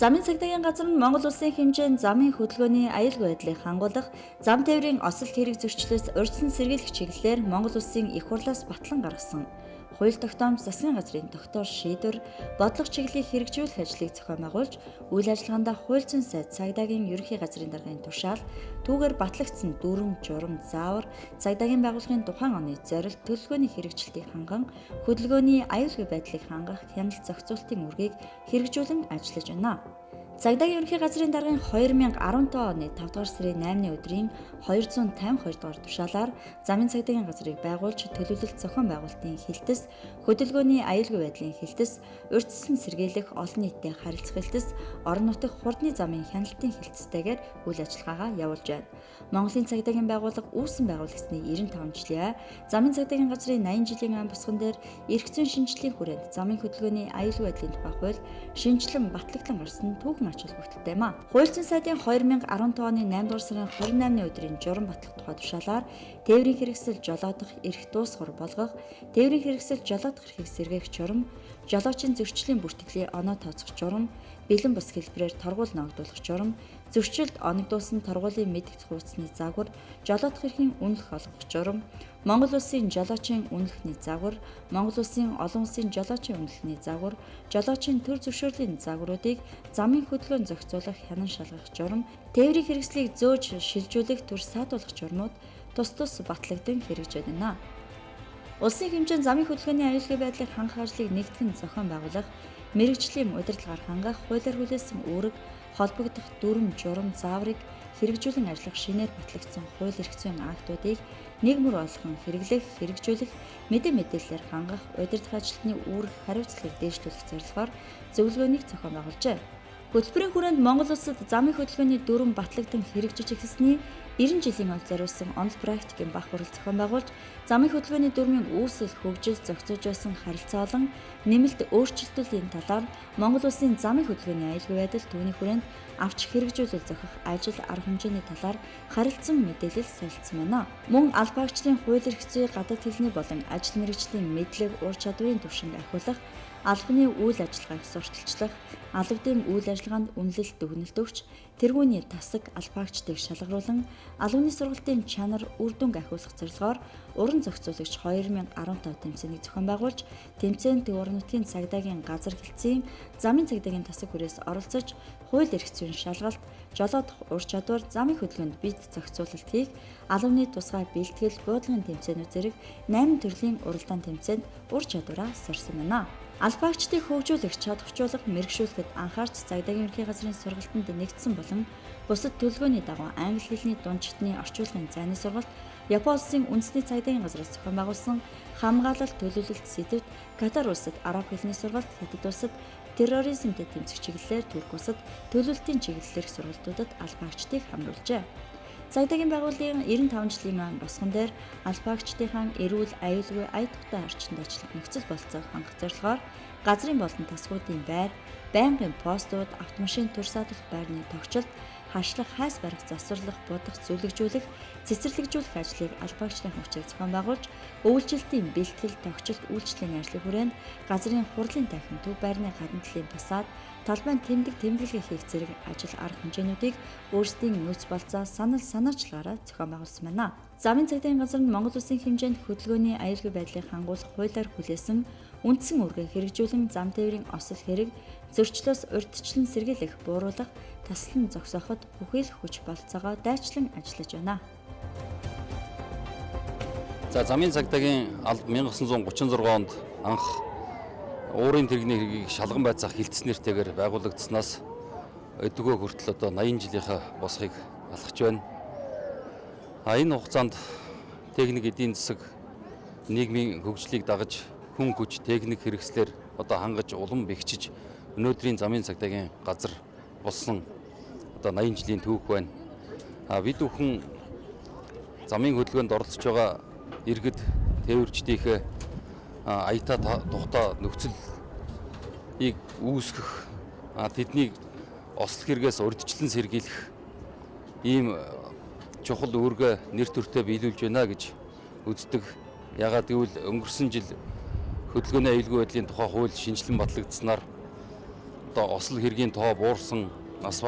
Замын цагдаагийн газар нь Монгол Улсын хэмжээнд замын хөдөлгөөний аюулгүй байдлыг хангуулах, зам тээврийн осол хэрэг зөрчлөөс урьдчилан сэргийлэх чиглэлээр Монгол Улсын их хурлаас батлан гаргасан хууль тогтоомж засгийн газрын тогтоор шийдвэр бодлого чиглэлийг хэрэгжүүлэх ажлыг зохион байгуулж, үйл ажиллагаанд хууль зүйн сайд цагдаагийн ерөнхий газрын даргын тушаал, түүгээр батлагдсан дүрм, журам, заавар, цагдаагийн байгууллагын тухайн оны зорилт төлөвлөгөөний хэрэгжилтийг ханган, хөдөлгөөний аюулгүй байдлыг хангах хяналт зохицуултын үргийг хэрэгжүүлэн ажиллаж байна. Цагдаагийн ерөнхий газрын даргын 2015 оны 5 дугаар сарын 8-ны өдрийн 252 дугаар тушаалаар замын цагдаагийн газрыг байгуулж төлөвлөлт зохион байгуулалтын хилтэс, хөдөлгөөний аюулгүй байдлын хилтэс, урьдчилан сэргийлэх олон нийтэд харилцах хилтэс, орон нутгийн хурдны замын хяналтын хилтэстэйгээр үйл ажиллагаагаа явуулж байна. Монголын цагдаагийн байгууллага үүсгэн байгуулагдсны 95 жилийн замын цагдаагийн газрын 80 жилийн ам босгон дээр эрх зүйн шинжилгээний хүрээнд замын хөдөлгөөний аюулгүй байдлын тухай хууль шинжилэн батлагдлан гарсан түүхэн ач холбогдолтой юм а. Хууль зүйн сайдын 2015 оны 8 дугаар сарын 28-ны өдрийн журам батлах тухай тушаалаар тээврийн хэрэгсэл жолоодох эрх дуусгар болгох, тээврийн хэрэгсэл жолоодох эрхийг сэргээх журам, жолоочийн зөрчлийн бүртгэлийн оноо тооцох журам, бэлэн бус хэлбэрээр торгуул ногдуулах журам, зөрчилд оногдуулсан торгуулийн мэдэгдэх хуудасны загвар, жолоодох эрхийн үнэлэх олгох журам, Монгол Улсын жолоочийн үнэлэхний загвар, Монгол Улсын олон улсын жолоочийн үнэлэхний загвар, жолоочийн төр зөвшөөрлийн загваруудыг замын хөдөлгөөнд зохицуулах хянан шалгах журам, тээврийн хэрэгслийг зөөж шилжүүлэх төр саадуулах журмууд тус батлагдсан хэрэгжээд байна. Улсын хэмжээнд замын хөдөлгөөний аюулгүй байдлыг хангах ажлыг нэгтгэн зохион байгуулах, мэрэгжлийн удирдлагаар хангах, хуулиар хүлээсэн үүрэг, холбогдох дүрм, журам, зааврыг хэрэгжүүлэн ажиллах шинээр батлагдсан хууль эрх зүйн актуудыг нэг мөр болгон хэрэглэх, хэрэгжүүлэх, мэдээлэлээр хангах, удирдах ажилтны үүрэг хариуцлагыг дээшлүүлэх зорилгоор зөвлөгөөнийг зохион байгуулжээ. Хөтөлбөрийн хүрээнд Монгол улсад замын хөдөлгөөний дүрм батлагдсан хэрэгжиж эхэлсний 90 жилийн өмнө зориулсан онол практикийн бах хурал зохион байгуулж, замын хөдөлгөөний дүрмийн үүсэл, хөгжил, зохицож байсан харилцаа болон нэмэлт өөрчлөлтүүдийн талаар Монгол улсын замын хөдөлгөөний аюулгүй байдал түүний хүрээнд авч хэрэгжүүлэл зохих ажил арга хэмжээний талаар харилцан мэдээлэл солилцсон байна. Мөн аль багчдын хууль эрх зүй, гадаад хэлний болон ажил мэргэжлийн мэдлэг, ур чадварыг түвшинг ахиулах, албаны үйл ажиллагааг сурталчлах, албадын үйл ажиллагаанд үнэлэлт дүгнэлт өгч, тэргүүний тасаг албаагчдыг шалгаруулан, албаны сургалтын чанар үр дүнг ахиулах зорилгоор уран зохицуулагч 2015 тэмцээнийг зохион байгуулж, тэмцээнд орон нутгийн цагдаагийн газар хэлтсийн замын цагдаагийн тасаг хүрээс оролцож, хууль эрх зүйн шалгалт, жолоодох ур чадвар, замын хөдөлгөөнд бие зохицуулалт хийх, албаны тусгай бэлтгэл, буудлын тэмцээнүүд зэрэг 8 төрлийн уралдаан тэмцээнд ур чадвараа сорьсон байна. Албаагчдыг хөгжүүлэх, чадваржуулах, мэрэгшүүлэхэд анхаарч цагдаагийн ерөнхий газрын сургалтанд нэгдсэн болон бусад төлөвлөгөөний дагуу англи хэлний дунд читний орчуулгын зайны сургалт, Япон улсын үндэсний цагдаагийн газраас зохион байгуулсан хамгаалалт төлөвлөлт сэдвт, Катар улсад араб хэлний сургалт, Хятад улсад терроризмтэй тэмцэх чиглэлээр, Турк улсад төлөвлөлтийн чиглэлээр сургалтуудад албаагчдыг хамруулжээ. Цагдаагийн байгууллагын 95 жилийн өмнө босгон дээр албаагчдынхаа эрүүл, аюулгүй, ая тухтай орчинд ажиллах нөхцөл болцоог хангах зорилгоор газрын болон тасгуудын байр, байнгын постууд, автомашин төр саадуулах байрны тогтчлолт, хашлах, хайс барих, засварлах, будах, зүлэгжүүлэх, цэцэрлэгжүүлэх ажлыг албаагчдын хүчээр зохион байгуулж, өвлжилтийн бэлтгэл, тогтчлолт, үйлчлэлийн ажлын хүрээнд газрын хурлын танхим төв байрны гадна талын фасад, талбайн тэмдэг тэмдэглэл хийх зэрэг ажил арга хэмжээнүүдийг өөрсдийн нөөц болцоо санаачлагаараа зохион байгуулсан байна. Замын цагдаагийн газар нь Монгол улсын хэмжээнд хөдөлгөөний аюулгүй байдлыг хангуулах хуулиар хүлээсэн үндсэн үүргээ хэрэгжүүлэн зам тээврийн осол хэрэг зөрчлөөс урьдчилан сэргийлэх, бууруулах, таслан зогсооход бүхэл хүч болцоогоо дайчлан ажиллаж байна. За замын цагдаагийн алба 1936 онд анх уурын тэрэгний хэргийг шалган байцаах хилцс нэртэйгээр байгуулагдсанаас өдгөө хүртэл одоо 80 жилийнхаа босхийг алхаж байна. Энэ хугацаанд техник эдийн засаг нийгмийн хөгжлийг дагаж хүн хүч техник хэрэгслэр одоо хангаж улам бэхжиж өнөөдрийн замын цагдаагийн газар болсон одоо 80 жилийн түүх байна. Бид бүхэн замын хөдөлгөөнд оролцож байгаа иргэд тээвэрчдийнхээ аятаа тухтай нөхцөлийг үүсгэх, тэднийг ослох хэрэгээс урьдчилан сэргийлэх ийм чухал үүргээ нэр төртөө биелүүлж байна гэж үздэг. Ягаад гэвэл өнгөрсөн жил хөдөлгөөний аюулгүй байдлын тухай хууль шинжилэн батлагдсанаар одоо осол хэргийн тоо буурсан, нас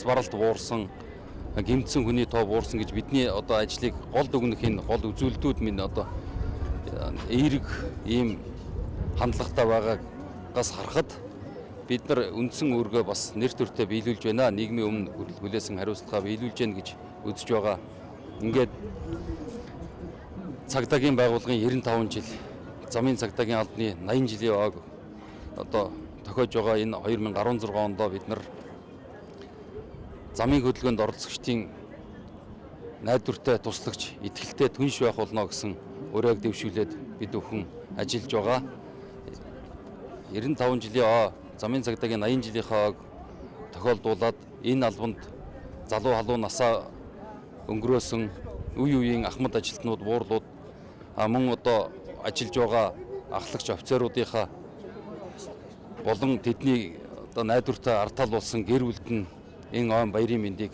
баралт буурсан, гэмтсэн хүний тоо буурсан гэж бидний одоо ажлыг гол дүгнэхийн гол үзүүлэлтүүд минь одоо эерэг ийм хандлагатай байгаагаас харахад бид нар үндсэн үүргээ бас нэр төртөө биелүүлж байна. Нийгмийн өмнө хүлээсэн хариуцлагаа биелүүлж гэнэ гэж үзэж байгаа. Ингээд цагдаагийн байгууллагын 95 жил, замын цагдаагийн албаны 80 жилийн ог одоо тохиож байгаа энэ 2016 онд бид нар замын хөдөлгөөнд оролцогчдын найдвартай туслагч, итгэлтэй түнш байх болно гэсэн өрөөг дэвшүүлээд бид бүхэн ажиллаж байгаа. 95 жилийн замын цагдаагийн 80 жилийнхаа тохиолдуулаад энэ албанд залуу халуун насаа өнгөрөөсөн үе үеийн ахмад ажилтнууд, буурлууд мөн одоо ажиллаж байгаа ахлагч офицеруудынхаа болон тэдний одоо найдвартай артал болсон гэр бүлд нь энэ ойн баярын мэндийг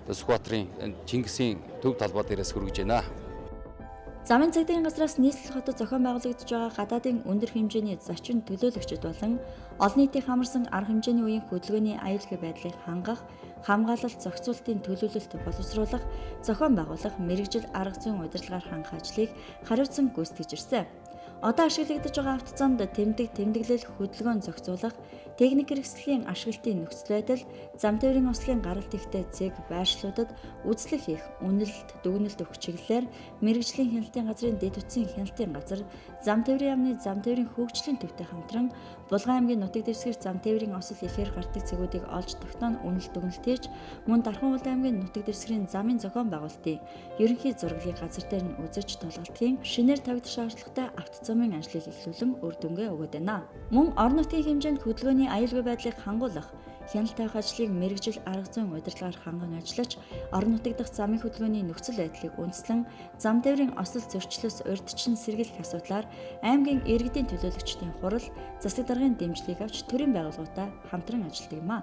Сүхбаатарын Чингисийн төв талбай дээрээс хүргэж байна. Замын цагдаагийн газраас нийслэл хотод зохион байгуулагдж байгаа гадаадын өндөр хэмжээний зочин төлөөлөгчид болон олон нийтийн хамарсан арга хэмжээний үеийн хөдөлгөөний аюулгүй байдлыг хангах, хамгаалалт, зохицуултын төлөвлөлт боловсруулах, зохион байгуулах, мэрэгжил арга зүйн удирдлагаар хангах ажлыг хариуцсан гүйцэтгэж ирсэн. Одоо ашиглагдаж байгаа автозамд тэмдэглэл, хөдөлгөөн зохицуулах, техник хэрэгслийн ашиглалтын нөхцөл байдал, зам тээврийн ослын гаралт ихтэй зэг байршлуудад үзлэг хийх, үнэлэлт, дүгнэлт өгөх чиглэлээр мэрэгжлийн хяналтын газрын дэд үтсийн хяналтын газар, зам тээврийн яамны зам тээврийн хөгжлийн төвтэй хамтран Булган аймгийн нутаг дэвсгэр зам тээврийн осол ихээр гардаг цэгүүдийг олж тогтооно үнэлт дүгнэлт хийж, мөн Дархан улаан аймгийн нутаг дэвсгэрийн замын зохион байгуулалтын ерөнхий зураглалын газар дээр нь үзэж толгалтын шинээр тавигдах шаардлагатай автозамын ажлыг эхлүүлэн үр дүнгээ өгöd байна. Мөн орон нутгийн хэмжээнд хөдөлгөөний аюулгүй байдлыг хангуулах, хяналт тавих ажлыг мэрэгжил арга зүйн удирдлагаар ханган ажиллаж, орон нутаг дахь замын хөдөлгөөний нөхцөл байдлыг үндэслэн, зам тээврийн осол зөрчлөөс урьдчилан сэргийлэх асуудлаар аймгийн иргэдийн төлөөлөгчдийн хурал, засаг даргын дэмжлэгийг авч төрийн байгууллагуудаа хамтран ажилладаг юм а.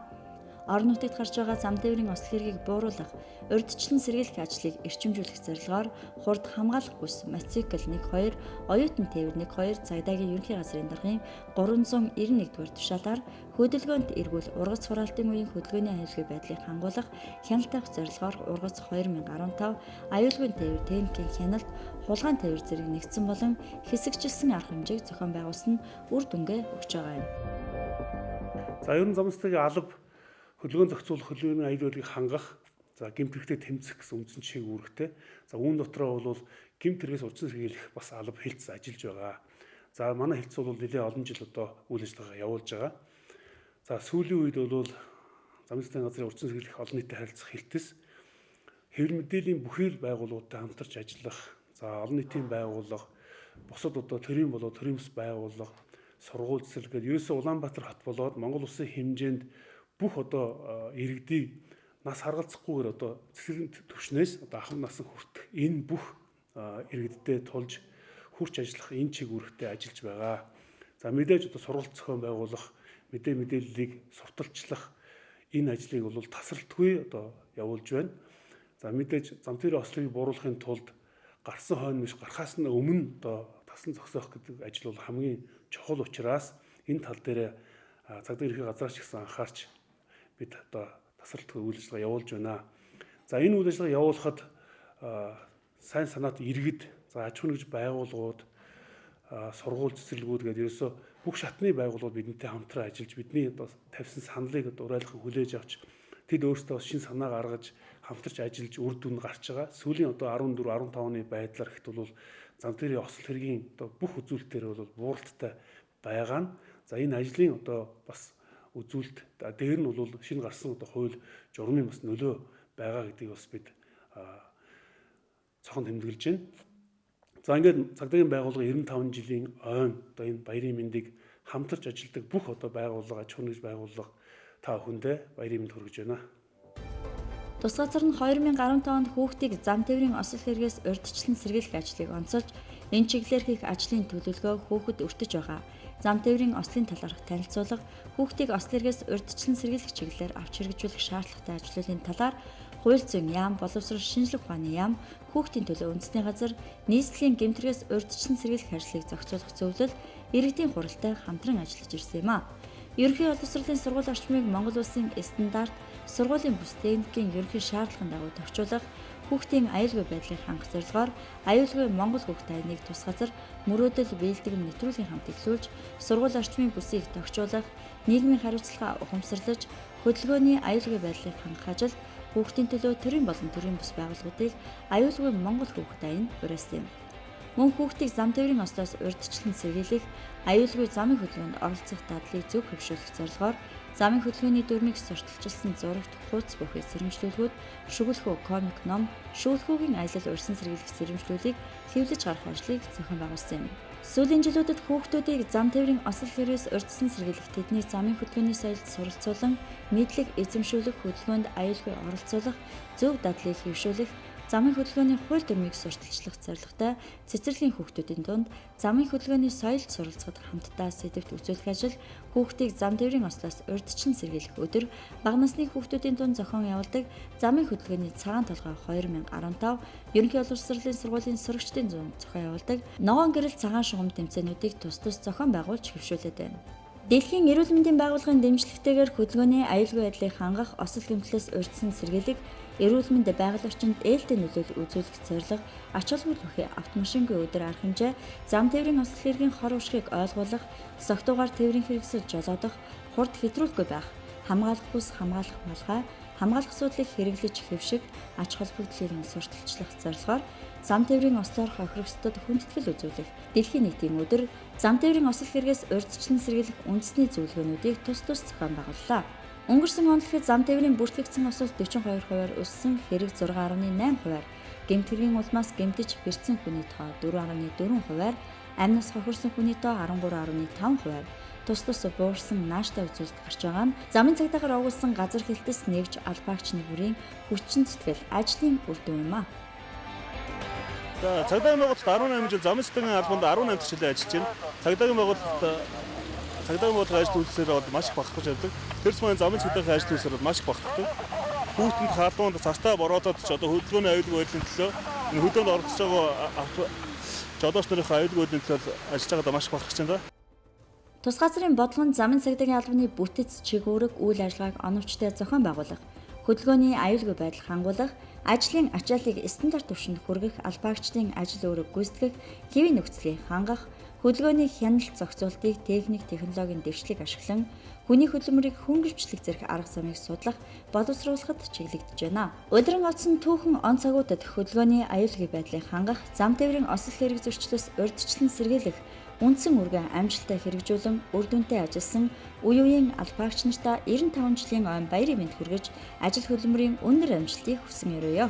Орон нутагт гарч байгаа зам тээврийн осол хэргийг бууруулах, урьдчилан сэргийлэх ажлыг эрчимжүүлэх зорилгоор хурд хамгаалах бүс мотоцикл 1-2, оюутан тээвэр 1-2, цагдаагийн ерөнхий газрын даргын 391-р тушаалаар хөдөлгөөнд эргүүл ургац хураалтын үеийн хөдөлгөөний аюулгүй байдлыг хангуулах, хяналт авах зорилгоор ургац 2015 аюулгүй тээвэр техникийн хяналт, хулгайн тээвэр зэрэг нэгдсэн болон хэсэгчилсэн арга хэмжээг зохион байгуулсан үр дүнгээ өгч байгаа юм. За ер нь зам цагдаагийн алба хөдөлгөөн зохицуулах, хөдөлгөөний аюул байдлыг хангах, за гэмт хэрэгтээ тэмцэх гэсэн үндсэн чиг үүрэгтэй. За үүн дотроо бол гэмт хэрэгээс урьдчилан сэргийлэх бас алба хэлц ажиллаж байгаа. За манай хэлц бол нэлээд олон жил одоо үйл ажиллагаа явуулж байгаа. За сүүлийн үед бол замын цагдаагийн газрын урьдчилан сэргийлэх олон нийтэд харилцах хэлтэс хэвлэл мэдээллийн бүхэл байгууллагуудтай хамтарч ажиллах, за олон нийтийн байгууллага, бусад одоо төрийн болоод төрийн бас байгууллага, сургууль цэцэрлэг гэдэг ерөөсөө Улаанбаатар хот болоод Монгол улсын хэмжээнд бүх одоо иргэдийг нас харгалзахгүйгээр одоо цэцэрлэгийн түвшнээс одоо ахмад насан хүртэх энэ бүх иргэдтэй тулж хурц ажиллах энэ чиг үүрэгтэй ажиллаж байгаа. За мэдээж одоо сургалт зохион байгуулах, мэдээллийг сурталчлах энэ ажлыг бол тасралтгүй одоо явуулж байна. За мэдээж зам тээврийн ослыг бууруулахын тулд гарсан хойно биш гарахаас нь өмнө одоо тасан зогсоох гэдэг ажил бол хамгийн чухал учраас энэ тал дээр цагдаагийн ерөнхий газраас ч гэсэн анхаарч бид одоо тасралтгүй үйл ажиллагаа явуулж байна. За энэ үйл ажиллагаа явуулахад сайн санаат иргэд, за аж ахуйн нэгж байгууллагууд, сургууль цэцэрлэгүүд гэдэг ерөөсөө бүх шатны байгууллагууд бидэнтэй хамтран ажиллаж бидний одоо тавьсан саналыг одоо урайлахыг хүлээж авч тэд өөрсдөө шинэ санаа гаргаж хамтарч ажиллаж үр дүн гарч байгаа. Сүүлийн одоо 14, 15 оны байдлаар ихт бол зам тээврийн осол хэргийн одоо бүх үзүүлэлтээр бол бууралттай байгаа нь. За энэ ажлын одоо бас үзүүлэлт дээр нь бол шинэ гарсан одоо хууль журмын бас нөлөө байгаа гэдгийг бас бид цохон тэмдэглэж байна. За ингээд цагдаагийн байгууллага 95 жилийн ойн одоо энэ баярын мэндийг хамтарч ажилладаг бүх одоо байгууллага, аж ахуйн нэгж байгууллага та бүхэндээ баярын мэнд хүргэж байна. Тус газар нь 2015 онд хүүхдийг зам тээврийн осол хэрэгээс урьдчилан сэргийлэх ажлыг онцолж, энэ чиглэлээр хийх ажлын төлөвлөгөө хүүхэд өртөж байгаа. Зам тээврийн ослын талаарх танилцуулга, хүүхдийг осол хэрэгээс урьдчилан сэргийлэх чиглэлээр авч хэрэгжүүлэх шаардлагатай ажлын талаар хууль зүйн яам, боловсрол шинжилгээ ухааны яам, хүүхдийн төлөө үндэсний газар, нийслэлийн гэмтрэгээс урьдчилан сэргийлэх ажлыг зохицуулах зөвлөл иргэдийн хуралтай хамтран ажиллаж ирсэн юм а. Ерөнхий боловсролын сургууль орчмыг Монгол улсын стандарт, сургуулийн бүс техникийн ерөнхий шаардлагын дагуу тохижуулах, хүүхдийн аюулгүй байдлыг хангах зорилгоор аюулгүй Монгол хүүхд айныг тус газар мөрөөдөл биелдэг нэвтрүүлгийн хамт эхлүүлж, сургууль орчмын бүсийг тохижуулах, нийгмийн хариуцлага ухамсарлаж, хөдөлгөөний аюулгүй байдлыг хангах ажил хүүхдийн төлөө төрийн болон төрийн бүс байгууллагуудыг аюулгүй Монгол хүүхд айн уриалсан юм. Мөн хүүхдийг зам тээврийн ослоос урьдчилан сэргийлэх, аюулгүй замын хөдөлгөөнд оролцох дадлыг зөв хөвшүүлэх зорилгоор замын хөдөлгөөний дүрмийг сурталчилсан зурагт хуудас бүхий сэрэмжлүүлгүүд, шүглэхүү комик ном, шүглэхүүгийн аялал урьсан сэргийлэх сэрэмжлүүлгийг хэвлэж гарах ажлыг зохион байгуулсан юм. Сүүлийн жилүүдэд хүүхдүүдийг зам тээврийн осол хэрэгээс урьдчилан сэргийлэх, тэдний замын хөдөлгөөний соёлд суралцуулан, мэдлэг эзэмшүүлэх, хөдөлгөөнд аюулгүй оролцуулах, зөв дадлыг хэвшүүлэх, замын хөдөлгөөний хууль дүрмийг сурталчлах зорилготой цэцэрлэгийн хүүхдүүдийн дунд замын хөдөлгөөний соёлд суралцахад хамтдаа сэдвт үзүүлэх ажил хүүхдийг зам тээврийн ослоос урьдчилан сэргийлэх өдөр бага насны хүүхдүүдийн дунд зохион явуулдаг замын хөдөлгөөний цагаан толгой 2015 ерөнхий боловсролын сургуулийн сурагчдын зуун зохион явуулдаг ногоон гэрэл цагаан шугам тэмцээнүүдийг тус зохион байгуулж хэвшүүлээд байна. Дэлхийн эрүүл мэндийн байгууллагын дэмжлэгтэйгээр хөдөлгөөний аюулгүй байдлыг хангах, осол гэмтлээс урьдчилан сэргийлэх, эрүүл мэнд байгаль орчинд ээлтэй нөлөөлөл үзүүлэх зорилго ач холбогдол автомашингүй өдөр арга хэмжээ, зам тээврийн осол хэргийн хор уршигыг ойлгуулах, согтуугаар тээврийн хэрэгсэл жолоодох, хурд хэтрүүлгүй байх, хамгаалах бус хамгаалах малгай, хамгаалах асуудлыг хэрэглэж хэвших, ач холбогдлыг сурталчлах зорилгоор зам тээврийн ослоор хохирогчдод хүндэтгэл үзүүлэх, дэлхийн нийтийн өдөр зам тээврийн осол хэрэгээс урьдчилан сэргийлэх үндэсний зөвлөгөөнүүдийг тус зохион байгууллаа. Өнгөрсөн онд л зам тээврийн бүртгэгдсэн осол 42%-аар өссөн, хэрэг 6.8%-аар, гэмт хэргийн улмаас гэмтэж бэрцсэн хүний тоо 4.4%-аар, амнаас хохирсон хүний тоо 13.5%-аар, тус буурсан нааштай үзүүлэлт гарч байгаа нь замын цагдаагаар өгүүлсэн газар хэлтэс нэгж албаагчны бүрийн хүчин зүтгэл ажлын үр дүн юм а. За цагдаагийн байгууллагт 18 жил замын цагдаагийн албанд 18 дахь жилийн ажиллаж байна. Цагдаагийн байгууллагын ажил үйлсээр маш их багтаж явдаг. Тэр зам замын цагдаагийн ажил үйлсээр маш их багтдаг. Хүүхдэнд хаалганд цастаа бороодод ч одоо хөдөлгөөний аюулгүй байдлын төлөө энэ хөдөлгөөнд оролцож байгаа жолооч нарын аюулгүй байдлын төлөө ажиллаж байгаадаа маш их багтаж байна. Тус газрын бодлогонд замын цагдаагийн албаны бүтэц чигүүрэг үйл ажиллагааг оновчтой зохион байгуулах, хөдөлгөөний аюулгүй байдал хангуулах, ажлын ачааллыг стандарт түвшинд хүргэх, албаагчдын ажил үүрэг гүйцэтгэх, хэвийн нөхцөлийг хангах, хөдөлгөөний хяналт зохицуултыг техник, технологийн дэвшлиг ашиглан хүний хөдөлмөрийг хөнгөвчлөх зэрэг арга замыг судлах, боловсруулахад чиглэгдэж байна. Удиран оцсон түүхэн он цагуудад хөдөлгөөний аюулгүй байдлыг хангах, зам тээврийн осол хэрэг зөрчлөөс урьдчилан сэргийлэх, үндсэн үргээ амжилттай хэрэгжүүлэн үр дүнтэй ажилласан үе үеийн албаагч нартаа 95 жилийн ойн баярын мэнд хүргэж ажил хөдөлмөрийн өндөр амжилтыг хүсэн өрөөё.